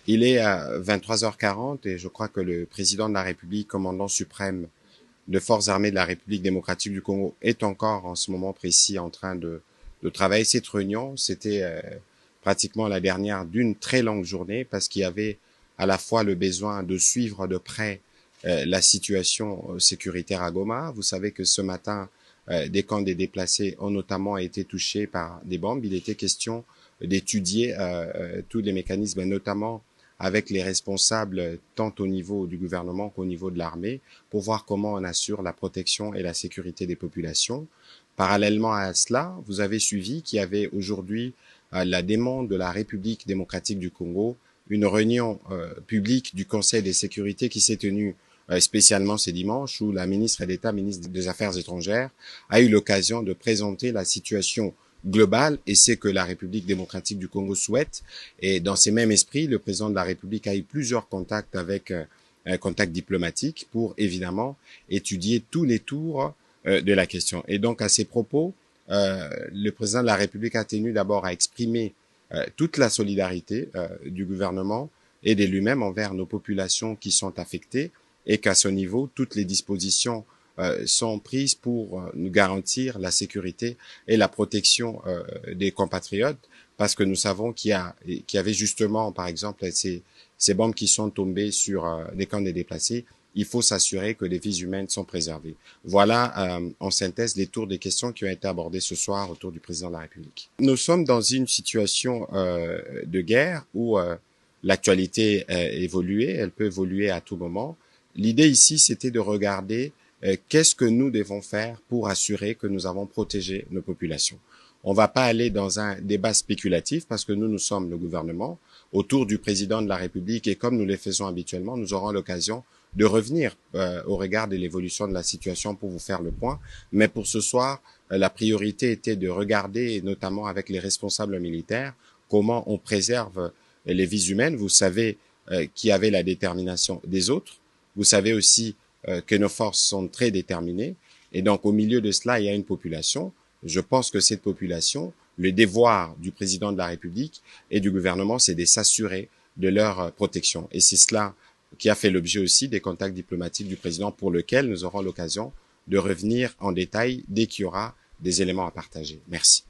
Il est à 23h40 et je crois que le président de la République, commandant suprême de forces armées de la République démocratique du Congo, est encore en ce moment précis en train de travailler. Cette réunion, c'était pratiquement la dernière d'une très longue journée parce qu'il y avait à la fois le besoin de suivre de près la situation sécuritaire à Goma. Vous savez que ce matin, des camps des déplacés ont notamment été touchés par des bombes. Il était question d'étudier tous les mécanismes, notamment avec les responsables tant au niveau du gouvernement qu'au niveau de l'armée, pour voir comment on assure la protection et la sécurité des populations. Parallèlement à cela, vous avez suivi qu'il y avait aujourd'hui la demande de la République démocratique du Congo, une réunion publique du Conseil de sécurité qui s'est tenue spécialement ce dimanche, où la ministre d'État, ministre des Affaires étrangères, a eu l'occasion de présenter la situation globale et c'est que la République démocratique du Congo souhaite. Et dans ces mêmes esprits, le président de la République a eu plusieurs contacts avec un contact diplomatique pour évidemment étudier tous les tours de la question. Et donc à ces propos, le président de la République a tenu d'abord à exprimer toute la solidarité du gouvernement et de lui-même envers nos populations qui sont affectées et qu'à ce niveau, toutes les dispositions sont prises pour nous garantir la sécurité et la protection des compatriotes, parce que nous savons qu'il y avait justement, par exemple, ces bombes qui sont tombées sur des camps de déplacés. Il faut s'assurer que les vies humaines sont préservées. Voilà, en synthèse, les tours des questions qui ont été abordées ce soir autour du président de la République. Nous sommes dans une situation de guerre où l'actualité évoluée, elle peut évoluer à tout moment. L'idée ici, c'était de regarder qu'est-ce que nous devons faire pour assurer que nous avons protégé nos populations. On ne va pas aller dans un débat spéculatif parce que nous sommes le gouvernement autour du président de la République et comme nous le faisons habituellement, nous aurons l'occasion de revenir au regard de l'évolution de la situation pour vous faire le point. Mais pour ce soir, la priorité était de regarder, et notamment avec les responsables militaires, comment on préserve les vies humaines. Vous savez qu'il y avait la détermination des autres. Vous savez aussi que nos forces sont très déterminées. Et donc, au milieu de cela, il y a une population. Je pense que cette population, le devoir du président de la République et du gouvernement, c'est de s'assurer de leur protection. Et c'est cela qui a fait l'objet aussi des contacts diplomatiques du président pour lequel nous aurons l'occasion de revenir en détail dès qu'il y aura des éléments à partager. Merci.